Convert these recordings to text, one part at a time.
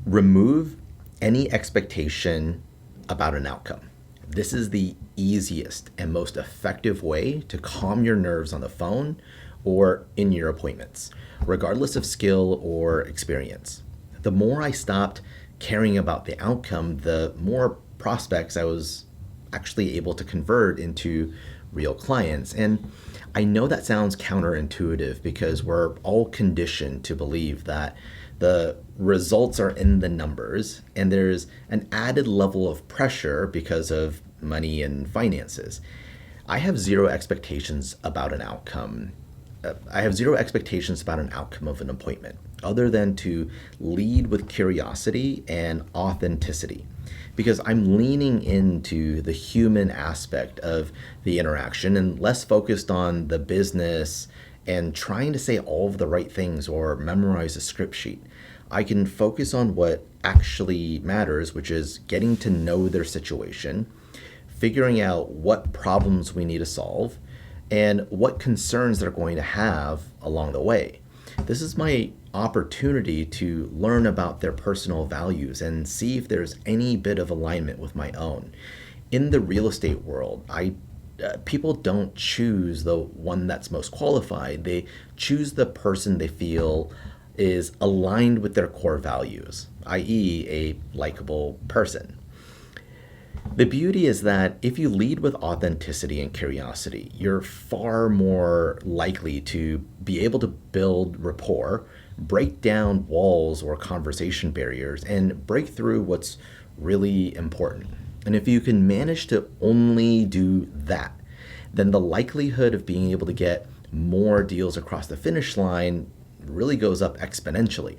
Remove any expectation about an outcome. This is the easiest and most effective way to calm your nerves on the phone or in your appointments, regardless of skill or experience. The more I stopped caring about the outcome, the more prospects I was actually able to convert into real clients. And I know that sounds counterintuitive because we're all conditioned to believe that the results are in the numbers and there's an added level of pressure because of money and finances. I have zero expectations about an outcome. I have zero expectations about an outcome of an appointment other than to lead with curiosity and authenticity because I'm leaning into the human aspect of the interaction and less focused on the business and trying to say all of the right things or memorize a script sheet. I can focus on what actually matters, which is getting to know their situation, figuring out what problems we need to solve, and what concerns they're going to have along the way. This is my opportunity to learn about their personal values and see if there's any bit of alignment with my own. In the real estate world, people don't choose the one that's most qualified. They choose the person they feel is aligned with their core values, i.e., a likable person. The beauty is that if you lead with authenticity and curiosity, you're far more likely to be able to build rapport, break down walls or conversation barriers, and break through what's really important. And if you can manage to only do that, then the likelihood of being able to get more deals across the finish line really goes up exponentially.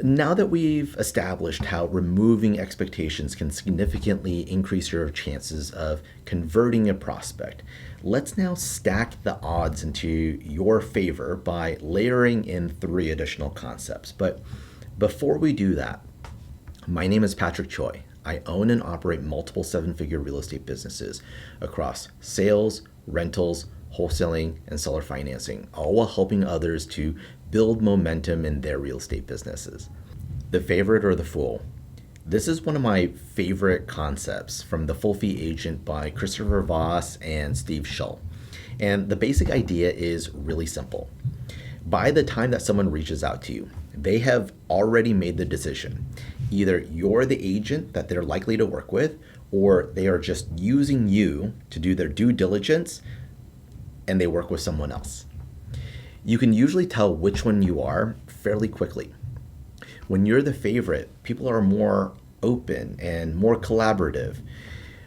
Now that we've established how removing expectations can significantly increase your chances of converting a prospect, let's now stack the odds into your favor by layering in 3 additional concepts. But before we do that, my name is Patrick Choi. I own and operate multiple 7-figure real estate businesses across sales, rentals, wholesaling, and seller financing, all while helping others to build momentum in their real estate businesses. The favorite or the fool? This is one of my favorite concepts from The Full Fee Agent by Christopher Voss and Steve Shull. And the basic idea is really simple. By the time that someone reaches out to you, they have already made the decision. Either you're the agent that they're likely to work with, or they are just using you to do their due diligence and they work with someone else. You can usually tell which one you are fairly quickly. When you're the favorite, people are more open and more collaborative.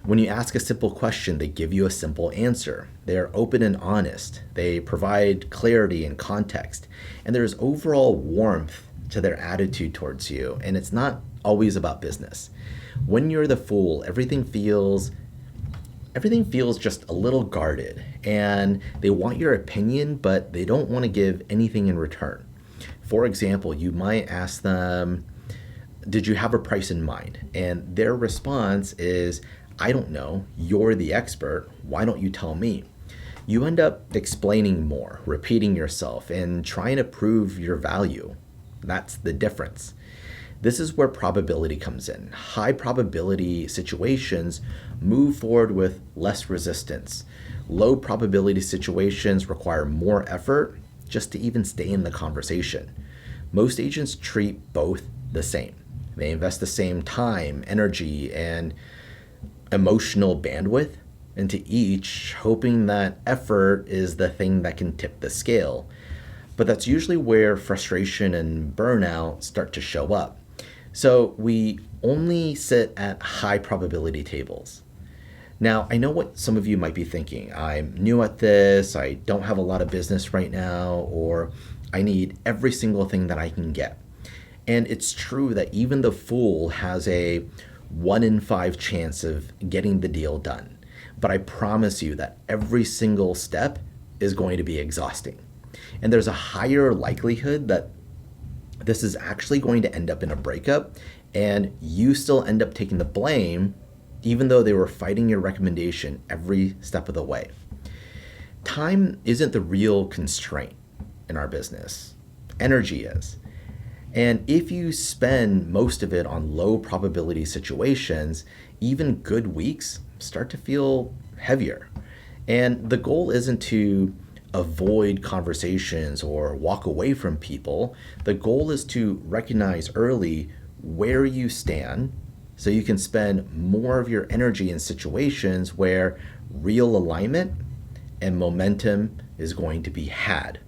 When you ask a simple question, they give you a simple answer. They are open and honest. They provide clarity and context. And there's overall warmth to their attitude towards you. And it's not always about business. When you're the fool, everything feels just a little guarded, and they want your opinion, but they don't want to give anything in return. For example, you might ask them, did you have a price in mind? And their response is, I don't know, you're the expert, why don't you tell me? You end up explaining more, repeating yourself, and trying to prove your value. That's the difference. This is where probability comes in. High probability situations move forward with less resistance. Low probability situations require more effort just to even stay in the conversation. Most agents treat both the same. They invest the same time, energy, and emotional bandwidth into each, hoping that effort is the thing that can tip the scale. But that's usually where frustration and burnout start to show up. So we only sit at high probability tables. Now, I know what some of you might be thinking. I'm new at this, I don't have a lot of business right now, or I need every single thing that I can get. And it's true that even the fool has a 1 in 5 chance of getting the deal done. But I promise you that every single step is going to be exhausting. And there's a higher likelihood that this is actually going to end up in a breakup, and you still end up taking the blame, even though they were fighting your recommendation every step of the way. Time isn't the real constraint in our business. Energy is. And if you spend most of it on low probability situations, even good weeks start to feel heavier. And the goal isn't to avoid conversations or walk away from people. The goal is to recognize early where you stand so you can spend more of your energy in situations where real alignment and momentum is going to be had.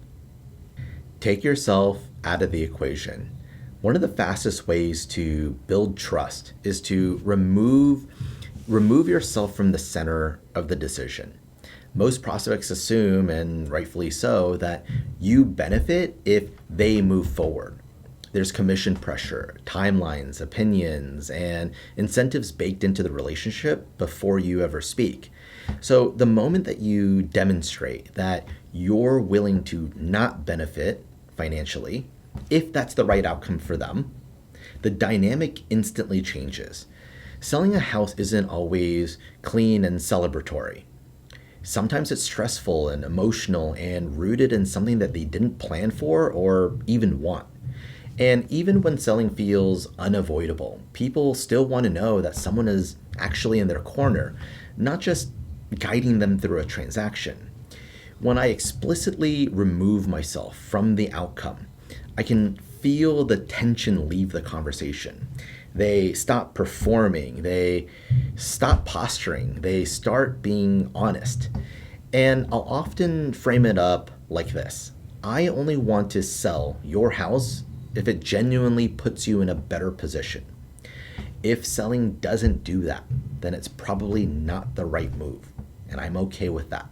Take yourself out of the equation. One of the fastest ways to build trust is to remove yourself from the center of the decision. Most prospects assume, and rightfully so, that you benefit if they move forward. There's commission pressure, timelines, opinions, and incentives baked into the relationship before you ever speak. So the moment that you demonstrate that you're willing to not benefit financially, if that's the right outcome for them, the dynamic instantly changes. Selling a house isn't always clean and celebratory. Sometimes it's stressful and emotional and rooted in something that they didn't plan for or even want. And even when selling feels unavoidable, people still want to know that someone is actually in their corner, not just guiding them through a transaction. When I explicitly remove myself from the outcome, I can feel the tension leave the conversation. They stop performing, they stop posturing, they start being honest. And I'll often frame it up like this: I only want to sell your house if it genuinely puts you in a better position. If selling doesn't do that, then it's probably not the right move, and I'm okay with that.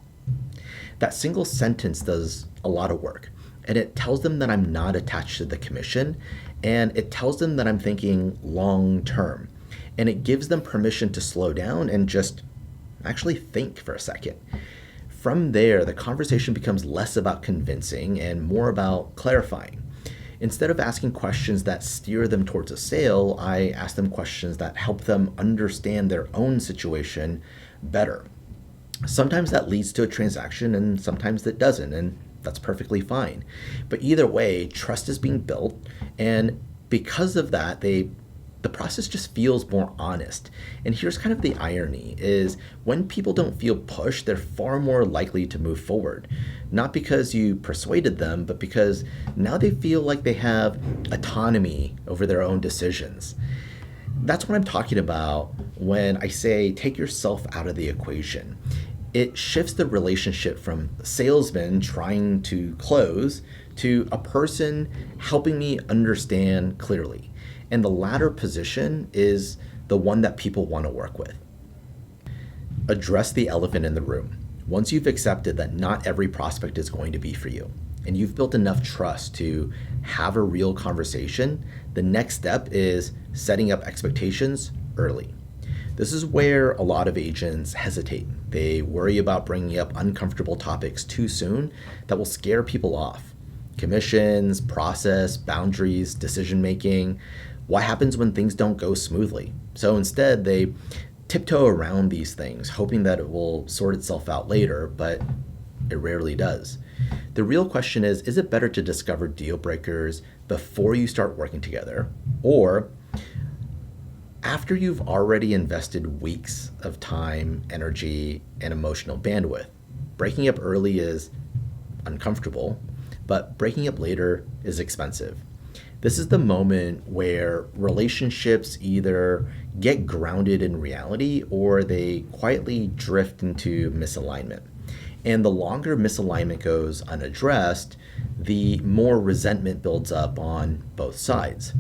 That single sentence does a lot of work, and it tells them that I'm not attached to the commission, and it tells them that I'm thinking long term, and it gives them permission to slow down and just actually think for a second. From there, the conversation becomes less about convincing and more about clarifying. Instead of asking questions that steer them towards a sale, I ask them questions that help them understand their own situation better. Sometimes that leads to a transaction and sometimes that doesn't, and that's perfectly fine. But either way, trust is being built, and because of that, the process just feels more honest. And here's kind of the irony is when people don't feel pushed, they're far more likely to move forward. Not because you persuaded them, but because now they feel like they have autonomy over their own decisions. That's what I'm talking about when I say take yourself out of the equation. It shifts the relationship from salesman trying to close to a person helping me understand clearly. And the latter position is the one that people want to work with. Address the elephant in the room. Once you've accepted that not every prospect is going to be for you, and you've built enough trust to have a real conversation, the next step is setting up expectations early. This is where a lot of agents hesitate. They worry about bringing up uncomfortable topics too soon that will scare people off. Commissions, process, boundaries, decision making. What happens when things don't go smoothly? So instead, they tiptoe around these things, hoping that it will sort itself out later, but it rarely does. The real question is it better to discover deal breakers before you start working together, or after you've already invested weeks of time, energy, and emotional bandwidth? Breaking up early is uncomfortable, but breaking up later is expensive. This is the moment where relationships either get grounded in reality or they quietly drift into misalignment. And the longer misalignment goes unaddressed, the more resentment builds up on both sides.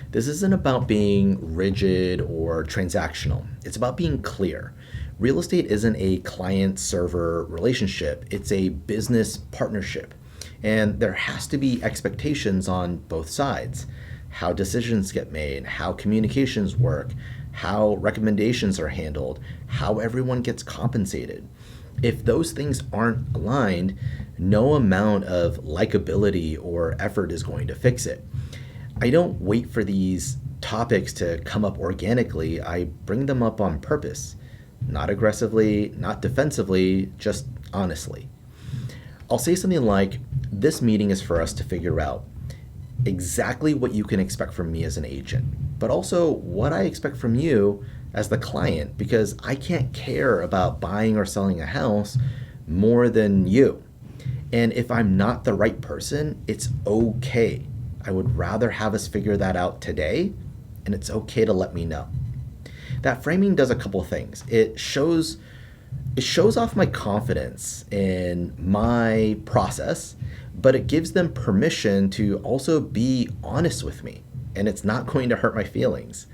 This isn't about being rigid or transactional. It's about being clear. Real estate isn't a client-server relationship. It's a business partnership. And there has to be expectations on both sides. How decisions get made, how communications work, how recommendations are handled, how everyone gets compensated. If those things aren't aligned, no amount of likability or effort is going to fix it. I don't wait for these topics to come up organically. I bring them up on purpose. Not aggressively, not defensively, just honestly. I'll say something like, this meeting is for us to figure out exactly what you can expect from me as an agent, but also what I expect from you as the client, because I can't care about buying or selling a house more than you. And if I'm not the right person, it's okay. I would rather have us figure that out today, and it's okay to let me know. That framing does a couple things. It shows off my confidence in my process, but it gives them permission to also be honest with me, and it's not going to hurt my feelings.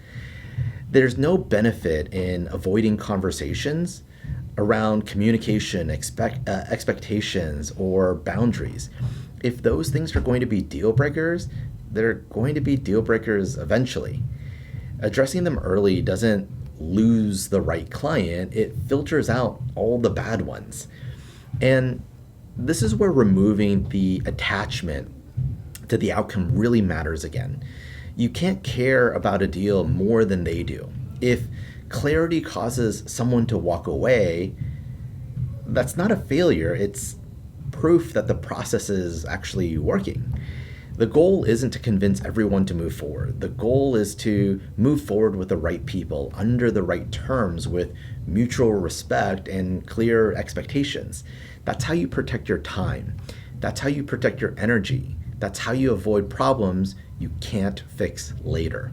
There's no benefit in avoiding conversations around communication, expectations, or boundaries. If those things are going to be deal breakers, they're going to be deal breakers eventually. Addressing them early doesn't lose the right client, it filters out all the bad ones. And this is where removing the attachment to the outcome really matters again. You can't care about a deal more than they do. If clarity causes someone to walk away, that's not a failure, it's proof that the process is actually working. The goal isn't to convince everyone to move forward. The goal is to move forward with the right people, under the right terms, with mutual respect and clear expectations. That's how you protect your time. That's how you protect your energy. That's how you avoid problems you can't fix later.